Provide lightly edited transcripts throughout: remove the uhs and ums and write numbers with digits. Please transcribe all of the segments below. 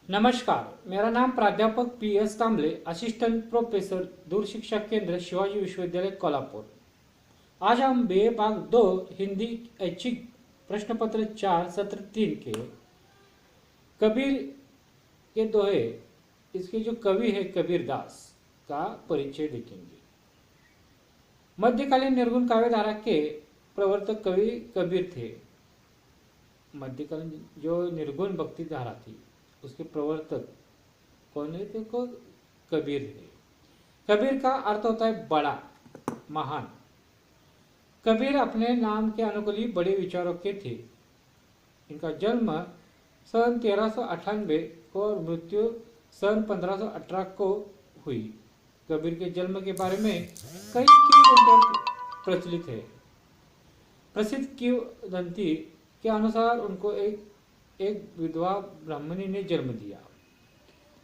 नमस्कार, मेरा नाम प्राध्यापक PS कांबले, असिस्टेंट प्रोफेसर दूर शिक्षा केंद्र शिवाजी विश्वविद्यालय कोल्हापुर। आज हम BA भाग 2 हिंदी ऐच्छिक प्रश्न पत्र 4 सत्र 3 के कबीर के दोहे, इसके जो कवि है कबीर दास का परिचय देखेंगे। मध्यकालीन निर्गुण काव्यधारा के प्रवर्तक कवि कबीर थे। मध्यकालीन जो निर्गुण भक्ति धारा थी उसके प्रवर्तक कौन है? तो कबीर है। कबीर का अर्थ होता है बड़ा, महान। कबीर अपने नाम के अनुकूली बड़े विचारों के थे। इनका जन्म सन 1398 को और मृत्यु सन 1518 को हुई। कबीर के जन्म के बारे में कई किंवदंतियां प्रचलित है। प्रसिद्ध किंवदंती के अनुसार उनको एक विधवा ब्राह्मणी ने जन्म दिया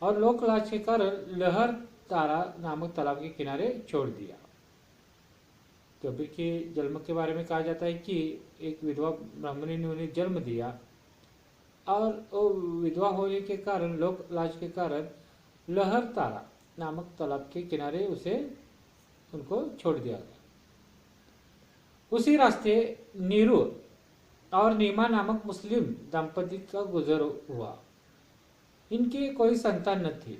और लोकलाज के कारण लहर तारा नामक तालाब के किनारे छोड़ दिया। कबीर के जन्म के बारे में कहा जाता है कि एक विधवा ब्राह्मणी ने उन्हें जन्म दिया और वो विधवा होने के कारण, लोकलाज के कारण लहर तारा नामक तालाब के किनारे उनको छोड़ दिया गया। उसी रास्ते नीरू और नीमा नामक मुस्लिम दंपति का गुजर हुआ। इनकी कोई संतान न थी,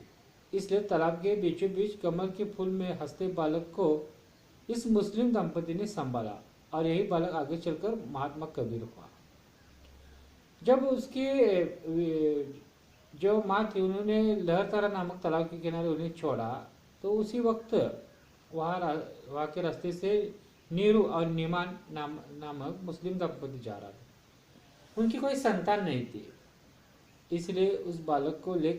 इसलिए तालाब के बीचों बीच कमल के फूल में हंसते बालक को इस मुस्लिम दंपति ने संभाला और यही बालक आगे चलकर महात्मा कबीर हुआ। जब उसकी जो माँ थी उन्होंने लहरतारा नामक तालाब के किनारे उन्हें छोड़ा, तो उसी वक्त वहाँ के रास्ते से नीरू और नीमान नामक मुस्लिम दंपति जा रहा था। उनकी कोई संतान नहीं थी, इसलिए उस बालक को ले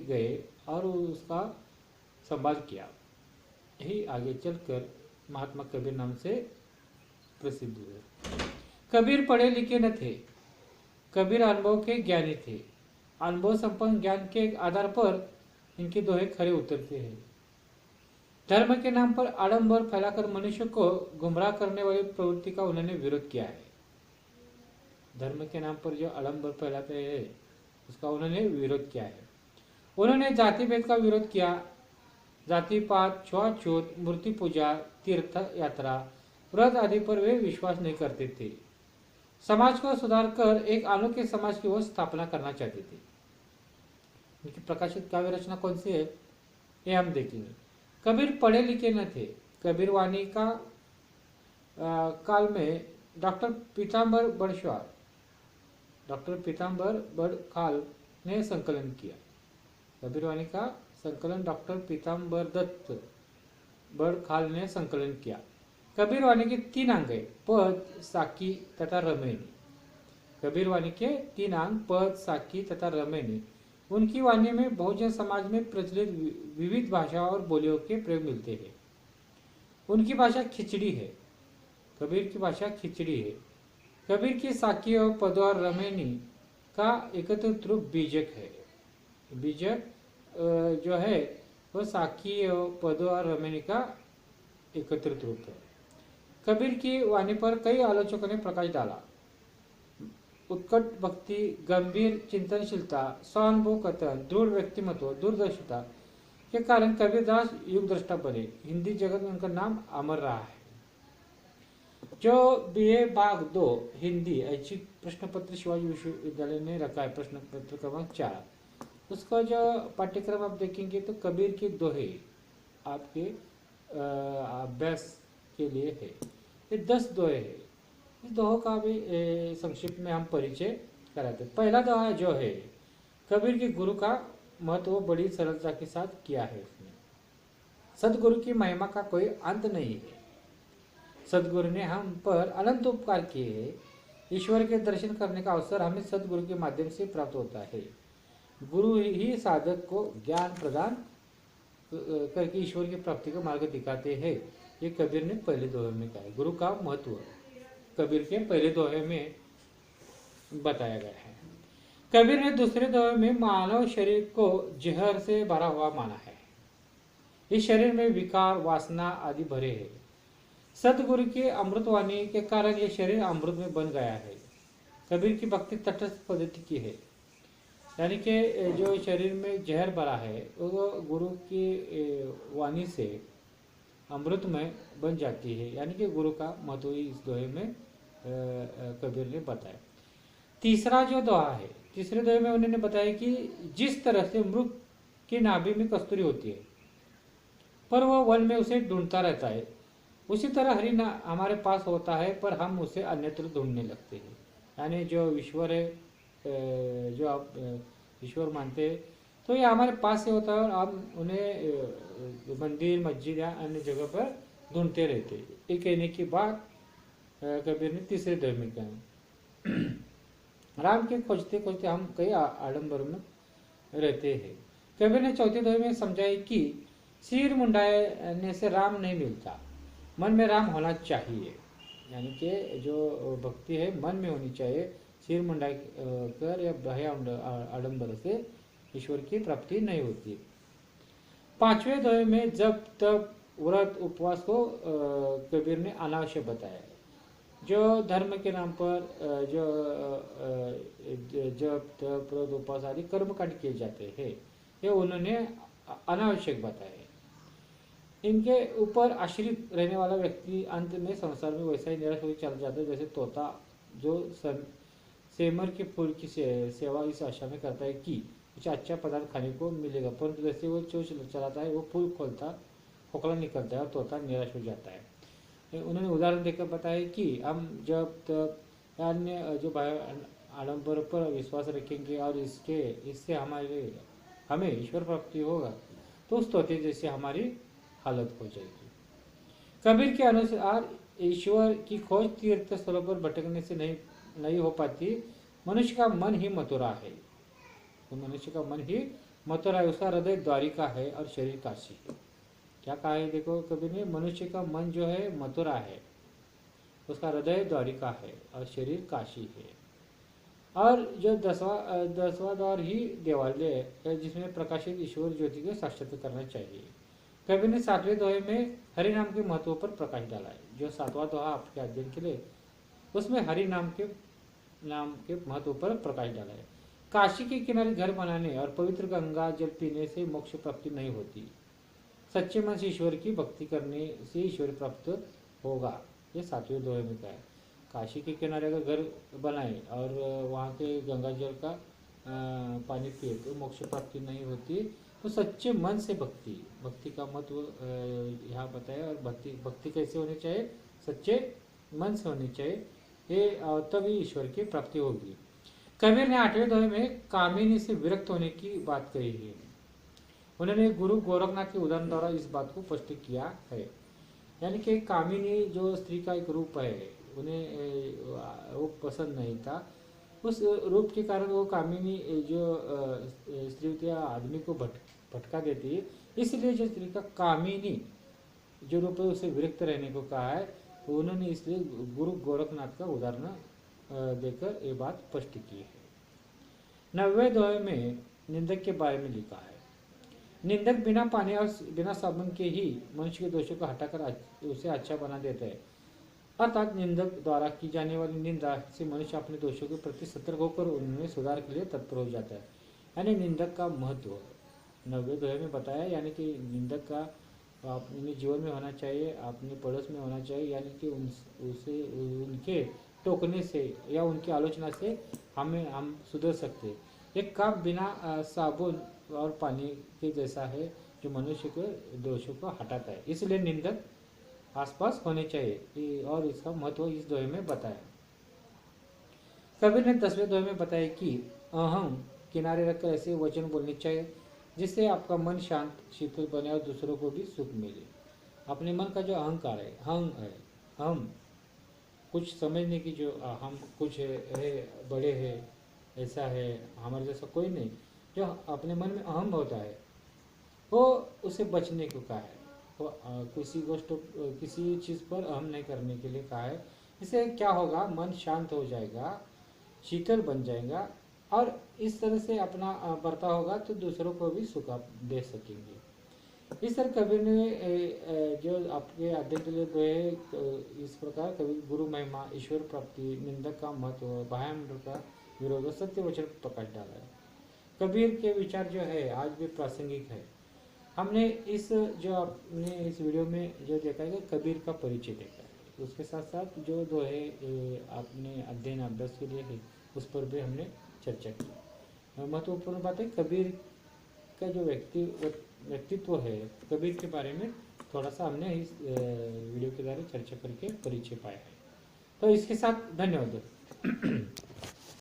गए और उसका संभाल किया। यही आगे चलकर महात्मा कबीर नाम से प्रसिद्ध हुए। कबीर पढ़े लिखे न थे, कबीर अनुभव के ज्ञानी थे। अनुभव संपन्न ज्ञान के आधार पर इनके दोहे खरे उतरते हैं। धर्म के नाम पर आडंबर फैलाकर मनुष्य को गुमराह करने वाली प्रवृत्ति का उन्होंने विरोध किया है। धर्म के नाम पर जो आडंबर फैलाते हैं उसका उन्होंने विरोध किया है। उन्होंने जाति भेद का विरोध किया। जाति पात, छुआछूत, मूर्ति पूजा, तीर्थ यात्रा, व्रत आदि पर वे विश्वास नहीं करते थे। समाज को सुधार कर एक अनोखे समाज की वो स्थापना करना चाहते थे। उनकी प्रकाशित काव्य रचना कौन सी है ये हम देखेंगे। कबीर पढ़े लिखे न थे। कबीर वाणी का काल में डॉक्टर पीताम्बर बड़खाल ने संकलन किया। कबीर वाणी का संकलन डॉक्टर पीताम्बर दत्त बड़खाल ने संकलन किया। कबीर वाणी के 3 अंग है, पद, साकी तथा रमैनी। कबीर वाणी के 3 अंग पद, साकी तथा रमैनी। उनकी वाणी में बहुजन समाज में प्रचलित विविध भाषाओं और बोलियों के प्रयोग मिलते हैं। उनकी भाषा खिचड़ी है। कबीर की भाषा खिचड़ी है। कबीर की साकी और पद और रमैनी का एकत्रित रूप बीजक है। बीजक जो है वो साकी और पद और रमैनी का एकत्रित रूप है। कबीर की वाणी पर कई आलोचकों ने प्रकाश डाला। उत्कट भक्ति, गंभीर चिंतनशीलता, स्वानुभव कथन, दृढ़ व्यक्तिमत्व, दूरदर्शिता के कारण कबीरदास युगदृष्टा बने। हिंदी जगत में उनका नाम अमर रहा है। जो BA भाग 2 हिंदी ऐच्छिक प्रश्न पत्र शिवाजी विश्वविद्यालय ने रखा है, प्रश्न पत्र क्रमांक 4, उसका जो पाठ्यक्रम आप देखेंगे तो कबीर के दोहे आपके अभ्यास के लिए है। ये 10 दोहे है। इस दोहों का भी संक्षिप्त में हम परिचय कराते हैं। पहला दोहा जो है कबीर के गुरु का महत्व बड़ी सरलता के साथ किया है उसने। सदगुरु की महिमा का कोई अंत नहीं है। सदगुरु ने हम पर अनंत उपकार किए हैं। ईश्वर के दर्शन करने का अवसर हमें सदगुरु के माध्यम से प्राप्त होता है। गुरु ही साधक को ज्ञान प्रदान करके ईश्वर की प्राप्ति का मार्ग दिखाते हैं। ये कबीर ने पहले दोहे में कहा है। गुरु का महत्व कबीर के पहले दोहे में बताया गया है। कबीर ने दूसरे दोहे में मानव शरीर को जहर से भरा हुआ माना है। इस शरीर में विकार, वासना आदि भरे हैं। सदगुरु की अमृतवाणी के कारण यह शरीर अमृत में बन गया है। कबीर की भक्ति तटस्थ पद्धति की है। यानी कि जो शरीर में जहर भरा है वो गुरु की वाणी से अमृतमय बन जाती है। यानी कि गुरु का महत्व इस दोहे में कबीर ने बताया। तीसरा जो दोहा है, तीसरे दोहे में उन्होंने बताया कि जिस तरह से मृग की नाभि में कस्तूरी होती है पर वह वन में उसे ढूंढता रहता है, उसी तरह हरि हमारे पास होता है पर हम उसे अन्यत्र ढूंढने लगते हैं। यानी जो ईश्वर है, जो आप ईश्वर मानते हैं, तो ये हमारे पास से होता है और हम उन्हें मंदिर मस्जिद या अन्य जगह पर ढूंढते रहते हैं। ये कहने की बात कबीर ने तीसरे दोहे में कहा। राम के खोजते खोजते हम कई आडंबर में रहते हैं। कबीर ने चौथे दोहे में समझाया कि सिर मुंडाने से राम नहीं मिलता, मन में राम होना चाहिए। यानी कि जो भक्ति है मन में होनी चाहिए, सिर मुंडा कर या बाह्य आडंबर से ईश्वर की प्राप्ति नहीं होती। पांचवें दोहे में जब तब व्रत उपवास को कबीर ने अनावश्यक बताया। जो धर्म के नाम पर जो जब तप व्रत उपवास आदि कर्मकांड किए जाते हैं, ये उन्होंने अनावश्यक बताए। इनके ऊपर आश्रित रहने वाला व्यक्ति अंत में संसार में वैसा ही निराश होकर चला जाता है जैसे तोता जो सेमर के फूल की सेवा इस आशा में करता है कि कुछ अच्छा पदार्थ खाने को मिलेगा, परंतु जैसे वो चोच चलाता है वो फूल खोलता खोखला निकलता है और तोता निराश हो जाता है। उन्होंने उदाहरण देकर बताया कि हम जब तक अन्य जो आडंबर पर विश्वास रखेंगे और इससे हमें ईश्वर प्राप्ति होगा तो उस तोते जैसे हमारी हालत हो जाएगी। कबीर के अनुसार ईश्वर की खोज तीर्थ स्थलों पर भटकने से नहीं हो पाती। मनुष्य का मन ही मथुरा है, तो मनुष्य का मन ही मथुरा है, उसका हृदय द्वारिका है और शरीर काशी है। क्या कहा है देखो कबीर ने, मनुष्य का मन जो है मथुरा है, उसका हृदय द्वारिका है और शरीर काशी है। और जो दसवां द्वार ही देवालय है जिसमें प्रकाशित ईश्वर ज्योति को साक्षात्कार करना चाहिए। कबीर ने सातवें दोहे में हरि नाम के महत्व पर प्रकाश डाला है। जो सातवां दोहा आपके अध्ययन के लिए, उसमें हरि नाम के महत्व पर प्रकाश डाला है। काशी के किनारे घर बनाने और पवित्र गंगा जल पीने से मोक्ष प्राप्ति नहीं होती, सच्चे मन से ईश्वर की भक्ति करने से ईश्वर प्राप्त होगा। ये सातवें दोहे में कहा है। काशी के किनारे अगर घर बनाए और वहाँ के गंगा जल का पानी पिए तो मोक्ष प्राप्ति नहीं होती। तो सच्चे मन से भक्ति का महत्व यहाँ बताया। और भक्ति कैसे होनी चाहिए, सच्चे मन से होनी चाहिए, ये तभी ईश्वर की प्राप्ति होगी। कबीर ने आठवें दोहे में कामिनी से विरक्त होने की बात कही है। उन्होंने गुरु गोरखनाथ के उदाहरण द्वारा इस बात को स्पष्ट किया है। यानी कि कामिनी जो स्त्री का एक रूप है, उन्हें वो पसंद नहीं था। उस रूप के कारण वो कामिनी जो स्त्री आदमी को भटका देती है, इसलिए जो स्त्री का कामिनी जो रूप है उसे विरक्त रहने को कहा है। तो उन्होंने इसलिए गुरु गोरखनाथ का उदाहरण देकर ये बात स्पष्ट की है। 90वें दोहे में निंदक के बारे में लिखा है। निंदक बिना पानी और बिना साबुन के ही मनुष्य के दोषों को हटाकर उसे अच्छा बना देता है। अर्थात निंदक द्वारा की जाने वाली निंदा से मनुष्य अपने दोषों के प्रति सतर्क होकर उनमें सुधार के लिए तत्पर हो जाता है। यानी निंदक का महत्व 90वें दोहे में बताया। यानी कि निंदक का अपने जीवन में होना चाहिए, अपने पड़ोस में होना चाहिए। यानी कि उनके टोकने से या उनकी आलोचना से हम सुधर सकते हैं। एक कप बिना साबुन और पानी के जैसा है जो मनुष्य के दोषों को हटाता है। इसलिए निंदक आसपास होने चाहिए और इसका महत्व इस दोहे में बताया। कबीर ने 10वें दोहे में बताया कि अहम किनारे रखकर ऐसे वचन बोलने चाहिए जिससे आपका मन शांत शीतल बने और दूसरों को भी सुख मिले। अपने मन का जो अहंकार है, हम कुछ समझने की जो हम कुछ है, बड़े है, ऐसा है, हमारे जैसा कोई नहीं, जो अपने मन में अहम होता है वो उसे बचने को कहा है। तो किसी चीज़ पर अहम नहीं करने के लिए कहा है। इससे क्या होगा, मन शांत हो जाएगा, शीतल बन जाएगा और इस तरह से अपना बर्ताव होगा तो दूसरों को भी सुख दे सकेंगे। इस तरह कबीर ने जो आपके अध्ययन के लिए दोहे इस प्रकार कबीर गुरु महिमा, ईश्वर प्राप्ति, निंदक का महत्व, बाह्य का विरोध, सत्य वचन प्रकाश डाला है। कबीर के विचार जो है आज भी प्रासंगिक है। हमने जो आपने इस वीडियो में जो देखा है कबीर का परिचय देखा है, उसके साथ साथ जो है आपने अध्ययन अभ्यास के लिए है उस पर भी हमने चर्चा की। महत्वपूर्ण बात है कबीर का जो व्यक्तित्व है, कबीर के बारे में थोड़ा सा हमने इस वीडियो के द्वारा चर्चा करके परिचय पाया है। तो इसके साथ धन्यवाद।